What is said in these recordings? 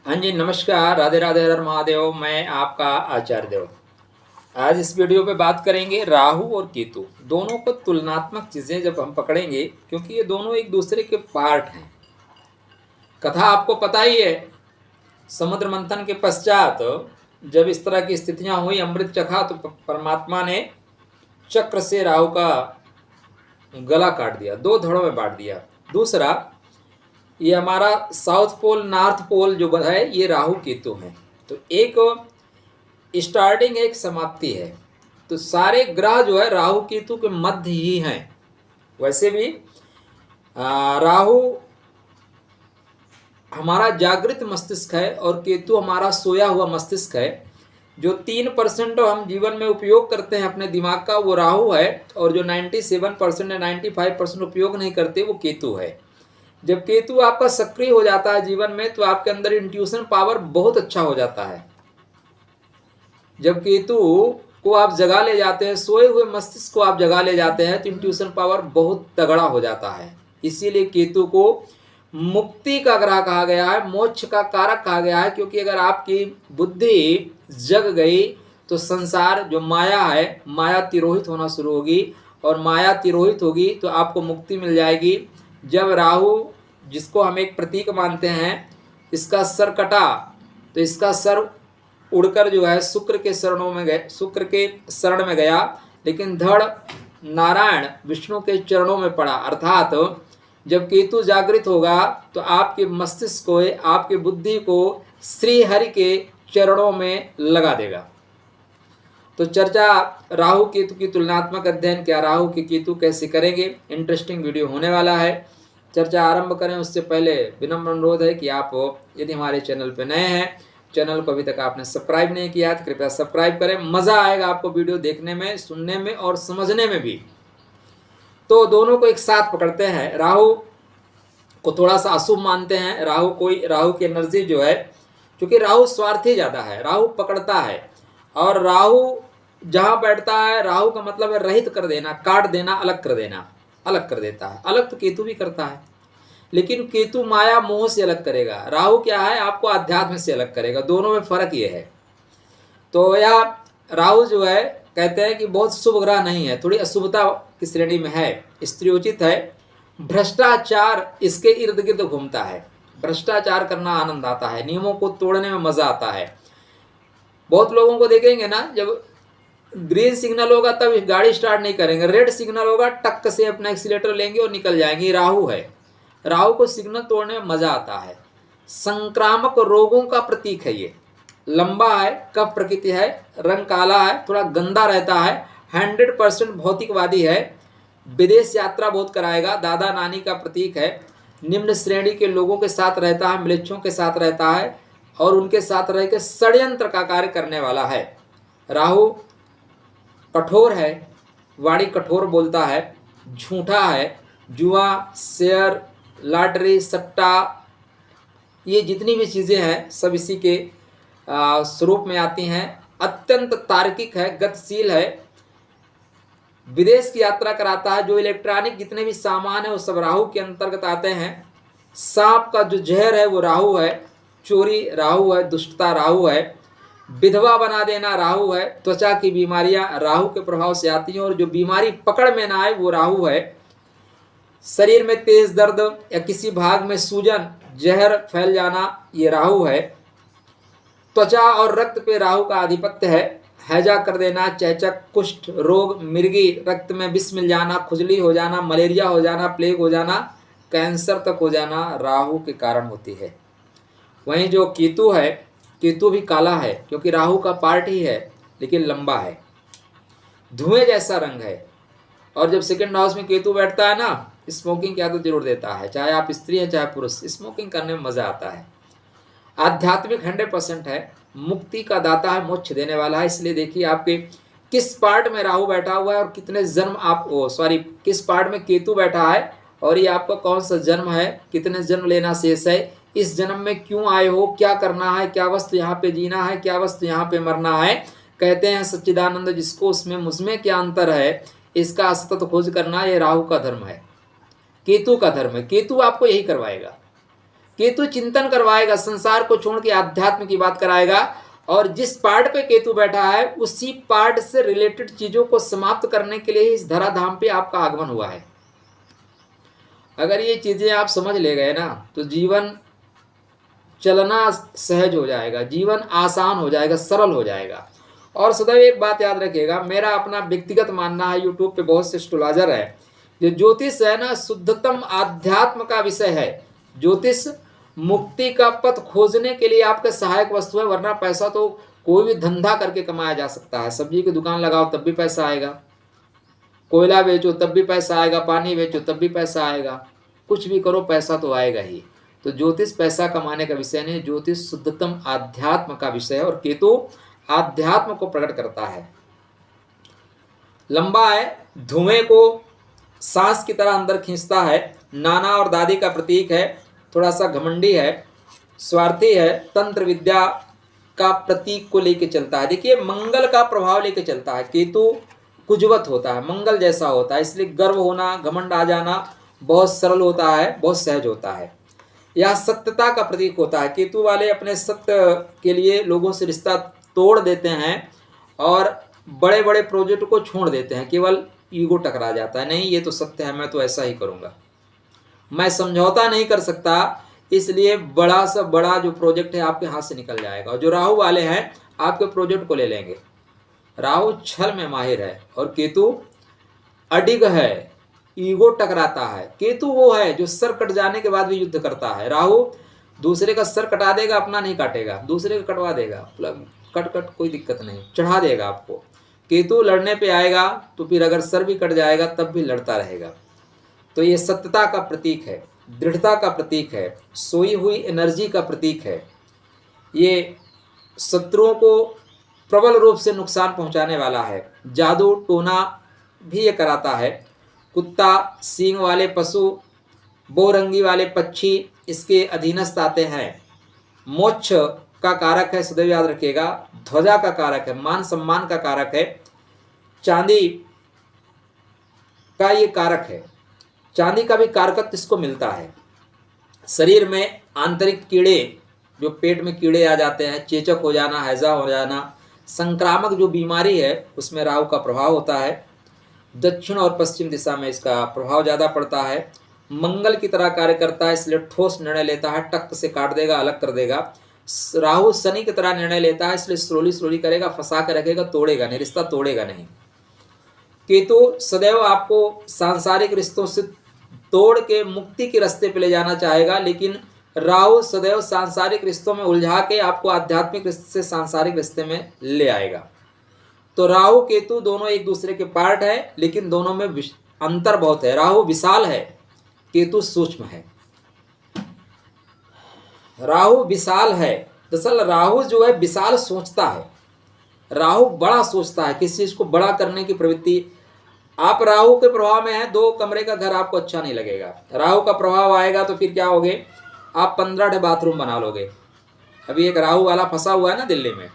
हाँ जी, नमस्कार, राधे राधे, हर हर महादेव। मैं आपका आचार्य देव। आज इस वीडियो पे बात करेंगे राहु और केतु दोनों को तुलनात्मक चीज़ें जब हम पकड़ेंगे, क्योंकि ये दोनों एक दूसरे के पार्ट हैं। कथा आपको पता ही है, समुद्र मंथन के पश्चात जब इस तरह की स्थितियां हुई, अमृत चखा तो परमात्मा ने चक्र से राहु का गला काट दिया, दो धड़ों में बांट दिया। दूसरा, ये हमारा साउथ पोल नॉर्थ पोल जो है, ये राहु केतु है। तो एक स्टार्टिंग एक समाप्ति है। तो सारे ग्रह जो है राहु केतु के मध्य ही हैं। वैसे भी राहु हमारा जागृत मस्तिष्क है और केतु हमारा सोया हुआ मस्तिष्क है। जो 3% हम जीवन में उपयोग करते हैं अपने दिमाग का, वो राहु है, और जो 97% या 95% उपयोग नहीं करते, वो केतु है। जब केतु आपका सक्रिय हो जाता है जीवन में, तो आपके अंदर इंट्यूशन पावर बहुत अच्छा हो जाता है। जब केतु को आप जगा ले जाते हैं, सोए हुए मस्तिष्क को आप जगा ले जाते हैं, तो इंट्यूशन पावर बहुत तगड़ा हो जाता है। इसीलिए केतु को मुक्ति का ग्रह कहा गया है, मोक्ष का कारक कहा गया है। क्योंकि अगर आपकी बुद्धि जग गई तो संसार जो माया है, माया तिरोहित होना शुरू होगी, और माया तिरोहित होगी तो आपको मुक्ति मिल जाएगी। जब राहु, जिसको हम एक प्रतीक मानते हैं, इसका सर कटा तो इसका सर उड़कर जो है शुक्र के शरणों में गए, शुक्र के शरण में गया, लेकिन धड़ नारायण विष्णु के चरणों में पड़ा। अर्थात जब केतु जागृत होगा तो आपके मस्तिष्क को, आपके बुद्धि को श्री हरि के चरणों में लगा देगा। तो चर्चा राहु केतु की तुलनात्मक अध्ययन, क्या राहु के केतु कैसे करेंगे, इंटरेस्टिंग वीडियो होने वाला है। चर्चा आरंभ करें उससे पहले विनम्र अनुरोध है कि आप यदि हमारे चैनल पर नए हैं, चैनल को अभी तक आपने सब्सक्राइब नहीं किया है तो कृपया सब्सक्राइब करें। मज़ा आएगा आपको वीडियो देखने में, सुनने में और समझने में भी। तो दोनों को एक साथ पकड़ते हैं। राहु को थोड़ा सा अशुभ मानते हैं। राहु की एनर्जी जो है, क्योंकि राहु स्वार्थी ज़्यादा है, राहु पकड़ता है, और राहु जहाँ बैठता है, राहु का मतलब है रहित कर देना, काट देना, अलग कर देना, अलग कर देता है। अलग तो केतु भी करता है, लेकिन केतु माया मोह से अलग करेगा, राहु क्या है, आपको अध्यात्म से अलग करेगा। दोनों में फर्क ये है। तो यह राहु जो है, कहते हैं कि बहुत शुभ ग्रह नहीं है, थोड़ी अशुभता की श्रेणी में है, स्त्रीयोचित है। भ्रष्टाचार इसके इर्द गिर्द घूमता है। भ्रष्टाचार करना आनंद आता है, नियमों को तोड़ने में मजा आता है। बहुत लोगों को देखेंगे ना, जब ग्रीन सिग्नल होगा तब गाड़ी स्टार्ट नहीं करेंगे, रेड सिग्नल होगा टक से अपना एक्सीलेटर लेंगे और निकल जाएंगे। राहु है, राहु को सिग्नल तोड़ने में मजा आता है। संक्रामक रोगों का प्रतीक है ये। लंबा है, कफ प्रकृति है, रंग काला है, थोड़ा गंदा रहता है, 100% भौतिकवादी है। विदेश यात्रा बहुत कराएगा, दादा नानी का प्रतीक है। निम्न श्रेणी के लोगों के साथ रहता है, म्लेच्छों के साथ रहता है, और उनके साथ रह के षड्यंत्र का कार्य करने वाला है। राहु कठोर है, वाणी कठोर बोलता है, झूठा है, जुआ, शेयर, लॉटरी, सट्टा, ये जितनी भी चीज़ें हैं सब इसी के स्वरूप में आती हैं। अत्यंत तार्किक है, गतिशील है, विदेश की यात्रा कराता है। जो इलेक्ट्रॉनिक जितने भी सामान है वो सब राहु के अंतर्गत आते हैं। सांप का जो जहर है वो राहु है, चोरी राहु है, दुष्टता राहु है, विधवा बना देना राहु है, त्वचा की बीमारियां राहु के प्रभाव से आती हैं, और जो बीमारी पकड़ में ना आए वो राहु है। शरीर में तेज दर्द या किसी भाग में सूजन, जहर फैल जाना, ये राहु है। त्वचा और रक्त पे राहु का आधिपत्य है। हैजा कर देना, चेचक, कुष्ठ रोग, मिर्गी, रक्त में विष मिल जाना, खुजली हो जाना, मलेरिया हो जाना, प्लेग हो जाना, कैंसर तक हो जाना राहु के कारण होती है। वहीं जो केतु है, केतु भी काला है, क्योंकि राहु का पार्ट ही है, लेकिन लंबा है, धुएं जैसा रंग है। और जब सेकंड हाउस में केतु बैठता है ना, स्मोकिंग की आदत जरूर देता है। चाहे आप स्त्री हैं चाहे पुरुष, स्मोकिंग करने में मजा आता है। आध्यात्मिक 100% है, मुक्ति का दाता है, मोक्ष देने वाला है। इसलिए देखिए आपके किस पार्ट में राहु बैठा हुआ है और कितने जन्म आप किस पार्ट में केतु बैठा है, और ये आपका कौन सा जन्म है, कितने जन्म लेना शेष है, इस जन्म में क्यों आए हो, क्या करना है, क्या वस्तु यहाँ पे जीना है, क्या वस्तु यहाँ पे मरना है। कहते हैं सच्चिदानंद जिसको उसमें मुझमें क्या अंतर है, इसका असतत खोज करना, ये राहु का धर्म है, केतु का धर्म है। केतु आपको यही करवाएगा। केतु चिंतन करवाएगा, संसार को छोड़ के आध्यात्म की बात कराएगा, और जिस पार्ट पे केतु बैठा है उसी पार्ट से रिलेटेड चीजों को समाप्त करने के लिए ही इस धराधाम पे आपका आगमन हुआ है। अगर ये चीजें आप समझ ले गए ना तो जीवन चलना सहज हो जाएगा, जीवन आसान हो जाएगा, सरल हो जाएगा। और सदैव एक बात याद रखिएगा, मेरा अपना व्यक्तिगत मानना है, यूट्यूब पे बहुत से एस्ट्रोलॉजर है, जो ज्योतिष है ना शुद्धतम आध्यात्म का विषय है। ज्योतिष मुक्ति का पथ खोजने के लिए आपके सहायक वस्तु है, वरना पैसा तो कोई भी धंधा करके कमाया जा सकता है। सब्जी की दुकान लगाओ तब भी पैसा आएगा, कोयला बेचो तब भी पैसा आएगा, पानी बेचो तब भी पैसा आएगा, कुछ भी करो पैसा तो आएगा ही। तो ज्योतिष पैसा कमाने का विषय नहीं, ज्योतिष शुद्धतम आध्यात्म का विषय है, और केतु आध्यात्म को प्रकट करता है। लंबा है, धुएं को सांस की तरह अंदर खींचता है, नाना और दादी का प्रतीक है, थोड़ा सा घमंडी है, स्वार्थी है, तंत्र विद्या का प्रतीक को लेके चलता है। देखिए मंगल का प्रभाव लेके चलता है, केतु कुजवत होता है, मंगल जैसा होता है, इसलिए गर्व होना, घमंड आ जाना बहुत सरल होता है, बहुत सहज होता है। यह सत्यता का प्रतीक होता है, केतु वाले अपने सत्य के लिए लोगों से रिश्ता तोड़ देते हैं और बड़े बड़े प्रोजेक्ट को छोड़ देते हैं, केवल ईगो टकरा जाता है, नहीं ये तो सत्य है, मैं तो ऐसा ही करूँगा, मैं समझौता नहीं कर सकता, इसलिए बड़ा सा बड़ा जो प्रोजेक्ट है आपके हाथ से निकल जाएगा। और जो राहु वाले हैं आपके प्रोजेक्ट को ले लेंगे। राहु छल में माहिर है और केतु अडिग है, ईगो टकराता है। केतु वो है जो सर कट जाने के बाद भी युद्ध करता है, राहु दूसरे का सर कटा देगा, अपना नहीं काटेगा, दूसरे का कटवा देगा, मतलब कट कट कोई दिक्कत नहीं, चढ़ा देगा आपको। केतु लड़ने पे आएगा तो फिर अगर सर भी कट जाएगा तब भी लड़ता रहेगा। तो ये सत्यता का प्रतीक है, दृढ़ता का प्रतीक है, सोई हुई एनर्जी का प्रतीक है। ये शत्रुओं को प्रबल रूप से नुकसान पहुंचाने वाला है। जादू टोना भी ये कराता है। कुत्ता, सींग वाले पशु, बहुरंगी वाले पक्षी इसके अधीनस्थ आते हैं। मोक्ष का कारक है, सदैव याद रखिएगा। ध्वजा का कारक है, मान सम्मान का कारक है। चांदी का ये कारक है, चांदी का भी कारकत्व इसको मिलता है। शरीर में आंतरिक कीड़े, जो पेट में कीड़े आ जाते हैं, चेचक हो जाना, हैजा हो जाना, संक्रामक जो बीमारी है उसमें राहु का प्रभाव होता है। दक्षिण और पश्चिम दिशा में इसका प्रभाव ज़्यादा पड़ता है। मंगल की तरह कार्य करता है, इसलिए ठोस निर्णय लेता है, टक से काट देगा, अलग कर देगा। राहु शनि की तरह निर्णय लेता है, इसलिए स्लोली करेगा, फंसा कर रखेगा, तोड़ेगा नहीं, रिश्ता तोड़ेगा नहीं। केतु सदैव आपको सांसारिक रिश्तों से तोड़ के मुक्ति के रास्ते पे ले जाना चाहेगा, लेकिन राहु सदैव सांसारिक रिश्तों में उलझा के आपको आध्यात्मिक रिश्ते से सांसारिक रिश्ते में ले आएगा। तो राहु केतु दोनों एक दूसरे के पार्ट है, लेकिन दोनों में अंतर बहुत है। राहु विशाल है, केतु सूक्ष्म है। राहु विशाल है, दरअसल राहु जो है विशाल सोचता है, राहु बड़ा सोचता है, किसी चीज को बड़ा करने की प्रवृत्ति। आप राहु के प्रभाव में हैं, 2 कमरे का घर आपको अच्छा नहीं लगेगा। राहु का प्रभाव आएगा तो फिर क्या होगे, आप 15 बाथरूम बना लोगे। अभी एक राहु वाला फंसा हुआ है ना दिल्ली में,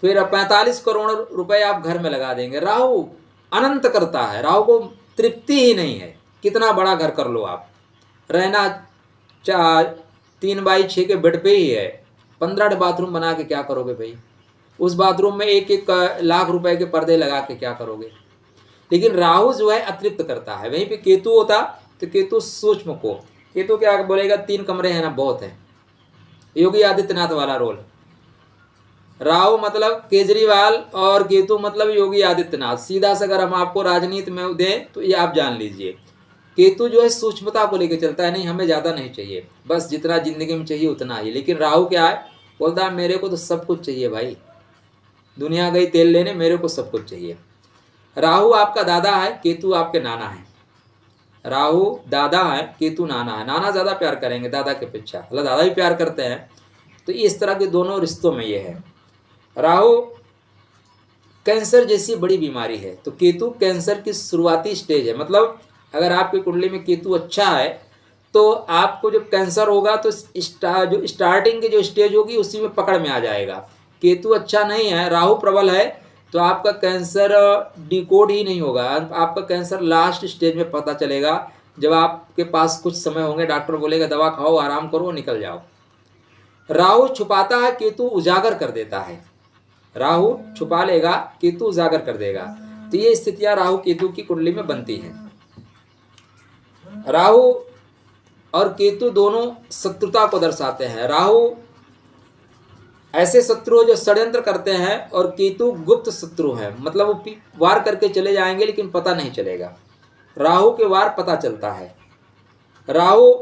फिर 45 करोड़ रुपए आप घर में लगा देंगे। राहु अनंत करता है, राहु को तृप्ति ही नहीं है, कितना बड़ा घर कर लो आप, रहना 3x6 के बेड पे ही है, 15 बाथरूम बना के क्या करोगे भाई? उस बाथरूम में 1-1 लाख रुपए के पर्दे लगा के क्या करोगे? लेकिन राहु जो है अतृप्त करता है। वहीं पे केतु होता तो केतु सूक्ष्म को, केतु क्या बोलेगा, 3 कमरे हैं ना, बहुत है, योगी आदित्यनाथ वाला रोल। राहु मतलब केजरीवाल और केतु मतलब योगी आदित्यनाथ। सीधा से अगर हम आपको राजनीति में दें तो ये आप जान लीजिए, केतु जो है सूक्ष्मता को लेकर चलता है, नहीं हमें ज़्यादा नहीं चाहिए, बस जितना जिंदगी में चाहिए उतना ही। लेकिन राहु क्या है, बोलता है मेरे को तो सब कुछ चाहिए भाई, दुनिया गई तेल लेने, मेरे को सब कुछ चाहिए। राहु आपका दादा है, केतु आपके नाना है। राहु दादा है, केतु नाना है। नाना ज़्यादा प्यार करेंगे दादा के अपेक्षा, मतलब दादा भी प्यार करते हैं। तो इस तरह के दोनों रिश्तों में ये है। राहु कैंसर जैसी बड़ी बीमारी है, तो केतु कैंसर की शुरुआती स्टेज है। मतलब अगर आपकी कुंडली में केतु अच्छा है तो आपको जब कैंसर होगा तो जो स्टार्टिंग की जो स्टेज होगी उसी में पकड़ में आ जाएगा। केतु अच्छा नहीं है, राहु प्रबल है, तो आपका कैंसर डिकोड ही नहीं होगा, आपका कैंसर लास्ट स्टेज में पता चलेगा जब आपके पास कुछ समय होंगे डॉक्टर बोलेगा दवा खाओ, आराम करो, निकल जाओ। राहु छुपाता है, केतु उजागर कर देता है। राहु छुपा लेगा, केतु उजागर कर देगा। तो ये स्थितियां राहु केतु की कुंडली में बनती हैं। राहु और केतु दोनों शत्रुता को दर्शाते हैं। राहु ऐसे शत्रु जो षड्यंत्र करते हैं और केतु गुप्त शत्रु हैं, मतलब वो वार करके चले जाएंगे लेकिन पता नहीं चलेगा। राहु के वार पता चलता है। राहु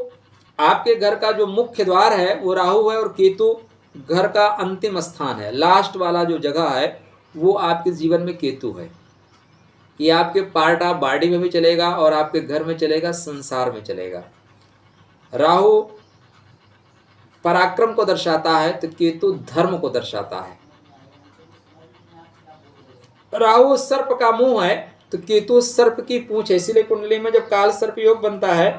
आपके घर का जो मुख्य द्वार है वो राहु है, और केतु घर का अंतिम स्थान है। लास्ट वाला जो जगह है वो आपके जीवन में केतु है। ये आपके पार्ट ऑफ बॉडी में भी चलेगा और आपके घर में चलेगा, संसार में चलेगा। राहु पराक्रम को दर्शाता है तो केतु धर्म को दर्शाता है। राहु सर्प का मुंह है तो केतु सर्प की पूंछ है। इसीलिए कुंडली में जब काल सर्प योग बनता है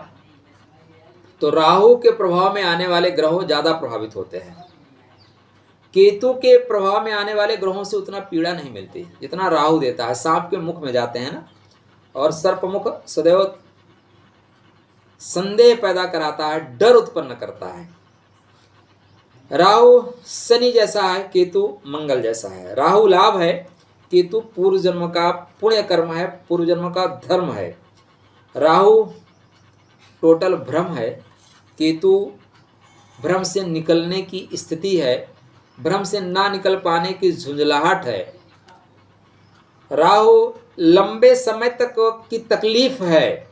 तो राहु के प्रभाव में आने वाले ग्रहों ज्यादा प्रभावित होते हैं। केतु के प्रभाव में आने वाले ग्रहों से उतना पीड़ा नहीं मिलती जितना राहु देता है। सांप के मुख में जाते हैं ना, और सर्प मुख सदैव संदेह पैदा कराता है, डर उत्पन्न करता है। राहु शनि जैसा है, केतु मंगल जैसा है। राहु लाभ है, केतु पूर्व जन्म का पुण्य कर्म है, पूर्व जन्म का धर्म है। राहु टोटल भ्रम है, केतु भ्रम से निकलने की स्थिति है, भ्रम से ना निकल पाने की झुंझलाहट है। राहु लंबे समय तक की तकलीफ है,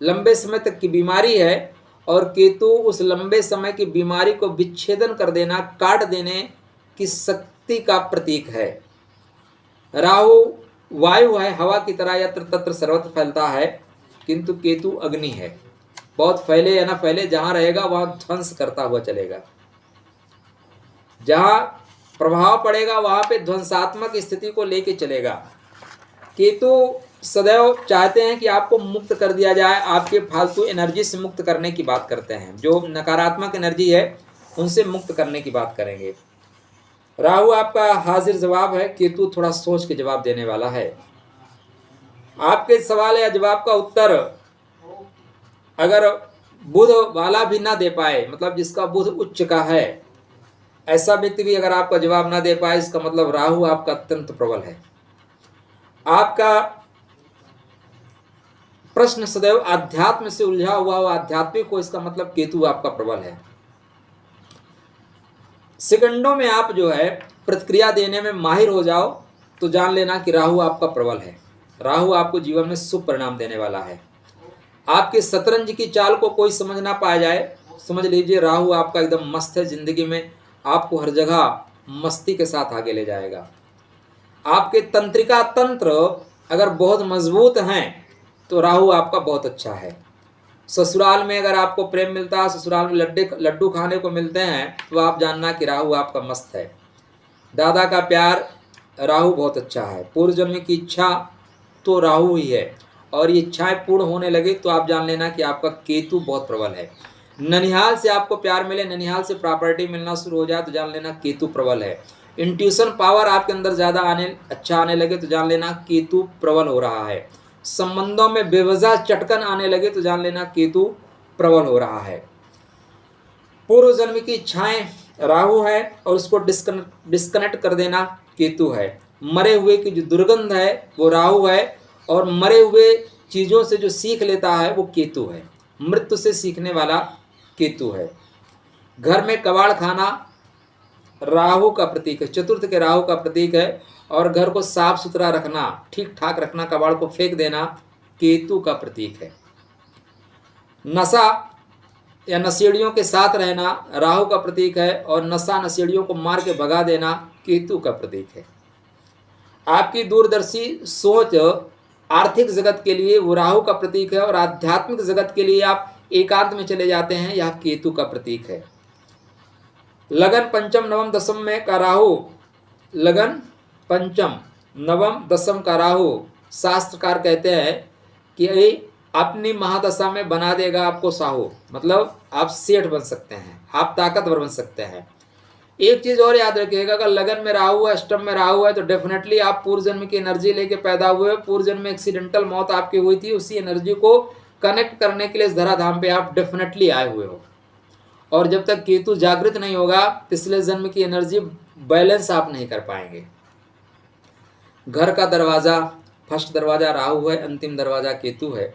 लंबे समय तक की बीमारी है, और केतु उस लंबे समय की बीमारी को विच्छेदन कर देना, काट देने की शक्ति का प्रतीक है। राहु वायु है, हवा की तरह यत्र तत्र सर्वत्र फैलता है, किंतु केतु अग्नि है। बहुत फैले या ना फैले, जहाँ रहेगा वहाँ ध्वंस करता हुआ चलेगा। जहाँ प्रभाव पड़ेगा वहाँ पे ध्वंसात्मक स्थिति को लेके चलेगा। केतु सदैव चाहते हैं कि आपको मुक्त कर दिया जाए, आपके फालतू एनर्जी से मुक्त करने की बात करते हैं। जो नकारात्मक एनर्जी है उनसे मुक्त करने की बात करेंगे। राहु आपका हाजिर जवाब है, केतु थोड़ा सोच के जवाब देने वाला है। आपके सवाल या जवाब का उत्तर अगर बुध वाला भी ना दे पाए, मतलब जिसका बुध उच्च का है, ऐसा व्यक्ति भी अगर आपका जवाब ना दे पाए, इसका मतलब राहु आपका अत्यंत प्रबल है। आपका प्रश्न सदैव आध्यात्म से उलझा हुआ हो, आध्यात्मिक हो, इसका मतलब केतु आपका प्रबल है। सेकंडों में आप जो है प्रतिक्रिया देने में माहिर हो जाओ तो जान लेना कि राहु आपका प्रबल है। राहु आपको जीवन में शुभ परिणाम देने वाला है। आपके शतरंज की चाल को कोई समझ ना पाया जाए, समझ लीजिए राहु आपका एकदम मस्त है। जिंदगी में आपको हर जगह मस्ती के साथ आगे ले जाएगा। आपके तंत्रिका तंत्र अगर बहुत मजबूत हैं तो राहु आपका बहुत अच्छा है। ससुराल में अगर आपको प्रेम मिलता है, ससुराल में लड्डू खाने को मिलते हैं, तो आप जानना कि राहु आपका मस्त है। दादा का प्यार, राहु बहुत अच्छा है। पूर्व जन्म की इच्छा तो राहु ही है, और ये इच्छाएं पूर्ण होने लगे तो आप जान लेना कि आपका केतु बहुत प्रबल है। ननिहाल से आपको प्यार मिले, ननिहाल से प्रॉपर्टी मिलना शुरू हो जाए तो जान लेना केतु प्रबल है। इंट्यूशन पावर आपके अंदर ज़्यादा आने लगे तो जान लेना केतु प्रबल हो रहा है। संबंधों में बेवजह चटकन आने लगे तो जान लेना केतु प्रबल हो रहा है। पूर्व जन्म की इच्छाएं राहु है और उसको डिस्कनेक्ट कर देना केतु है। मरे हुए की जो दुर्गंध है वो राहु है, और मरे हुए चीज़ों से जो सीख लेता है वो केतु है। मृत्यु से सीखने वाला केतु है। घर में कबाड़ खाना राहु का प्रतीक है, चतुर्थ के राहु का प्रतीक है। और घर को साफ सुथरा रखना, ठीक ठाक रखना, कबाड़ को फेंक देना केतु का प्रतीक है। नशा या नशेड़ियों के साथ रहना राहु का प्रतीक है, और नशा नशेड़ियों को मार के भगा देना केतु का प्रतीक है। आपकी दूरदर्शी सोच आर्थिक जगत के लिए वो राहु का प्रतीक है, और आध्यात्मिक जगत के लिए आप एकांत में चले जाते हैं, यह केतु का प्रतीक है। लगन पंचम नवम दसम में का राहु, लगन पंचम नवम दसम का राहु, शास्त्रकार कहते हैं कि अपनी महादशा में बना देगा आपको साहू, मतलब आप सेठ बन सकते हैं, आप ताकतवर बन सकते हैं। एक चीज़ और याद रखिएगा, अगर लगन में राहु है, अष्टम में राहु है, तो डेफिनेटली आप पूर्व जन्म की एनर्जी लेके पैदा हुए। पूर्व जन्म में एक्सीडेंटल मौत आपकी हुई थी, उसी एनर्जी को कनेक्ट करने के लिए इस धराधाम पे आप डेफिनेटली आए हुए हो। और जब तक केतु जागृत नहीं होगा, पिछले जन्म की एनर्जी बैलेंस आप नहीं कर पाएंगे। घर का दरवाजा, फर्स्ट दरवाजा राहु है, अंतिम दरवाजा केतु है।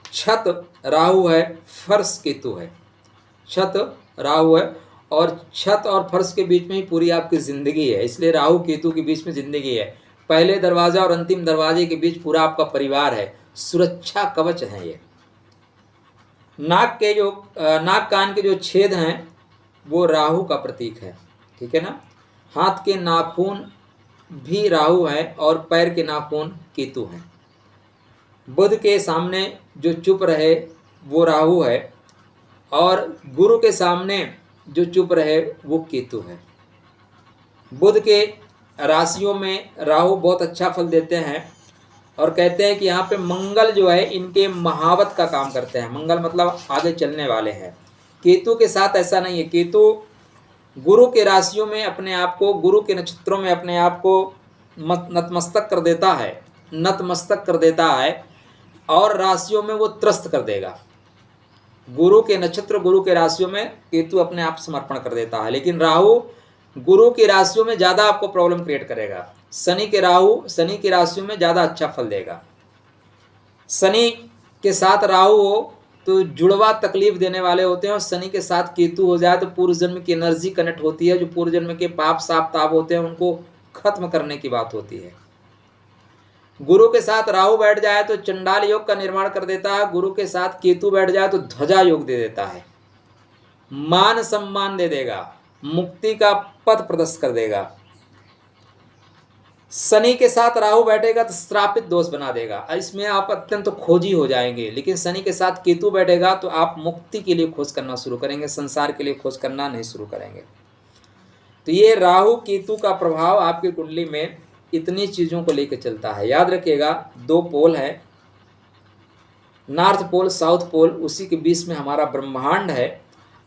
छत राहु है, फर्श केतु है। छत राहु है और छत और फर्श के बीच में ही पूरी आपकी जिंदगी है, इसलिए राहु केतु के बीच में जिंदगी है। पहले दरवाजा और अंतिम दरवाजे के बीच पूरा आपका परिवार है, सुरक्षा कवच है ये। नाक कान के जो छेद हैं वो राहु का प्रतीक है, ठीक है ना। हाथ के नाखून भी राहु है और पैर के नाखून केतु हैं। बुध के सामने जो चुप रहे वो राहु है और गुरु के सामने जो चुप रहे वो केतु है। बुध के राशियों में राहु बहुत अच्छा फल देते हैं और कहते हैं कि यहाँ पे मंगल जो है इनके महावत का काम करते हैं। मंगल मतलब आगे चलने वाले हैं। केतु के साथ ऐसा नहीं है। केतु गुरु के राशियों में अपने आप को, गुरु के नक्षत्रों में अपने आप को नतमस्तक कर देता है, नतमस्तक कर देता है और राशियों में वो त्रस्त कर देगा। गुरु के नक्षत्र, गुरु के राशियों में केतु अपने आप समर्पण कर देता है, लेकिन राहु गुरु की राशियों में ज़्यादा आपको प्रॉब्लम क्रिएट करेगा। शनि की राशियों में ज़्यादा अच्छा फल देगा। शनि के साथ राहु हो तो जुड़वा तकलीफ देने वाले होते हैं और शनि के साथ केतु हो जाए तो पूर्व जन्म की एनर्जी कनेक्ट होती है। जो पूर्व जन्म के पाप साप ताप होते हैं उनको खत्म करने की बात होती है। गुरु के साथ राहु बैठ जाए तो चंडाल योग का निर्माण कर देता है। गुरु के साथ केतु बैठ जाए तो ध्वजा योग दे देता है, मान सम्मान दे देगा, मुक्ति का पथ प्रदर्शित कर देगा। शनि के साथ राहु बैठेगा तो श्रापित दोष बना देगा, इसमें आप अत्यंत खोजी हो जाएंगे। लेकिन शनि के साथ केतु बैठेगा तो आप मुक्ति के लिए खोज करना शुरू करेंगे, संसार के लिए खोज करना नहीं शुरू करेंगे। तो ये राहु केतु का प्रभाव आपकी कुंडली में इतनी चीज़ों को लेकर चलता है। याद रखिएगा, 2 पोल है, नॉर्थ पोल साउथ पोल, उसी के बीच में हमारा ब्रह्मांड है।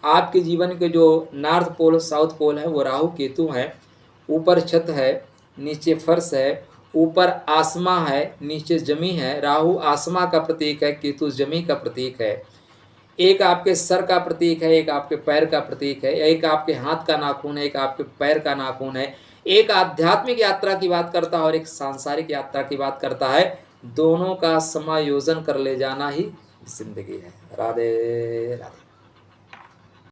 आपके जीवन के जो नॉर्थ पोल साउथ पोल है वो राहु केतु हैं। ऊपर छत है, नीचे फर्श है, ऊपर आसमां है, नीचे जमी है। राहु आसमां का प्रतीक है, केतु जमी का प्रतीक है। एक आपके सर का प्रतीक है, एक आपके पैर का प्रतीक है, एक आपके हाथ का नाखून है, एक आपके पैर का नाखून है। एक आध्यात्मिक यात्रा की बात करता है और एक सांसारिक यात्रा की बात करता है। दोनों का समायोजन कर ले जाना ही जिंदगी है। राधे राधे।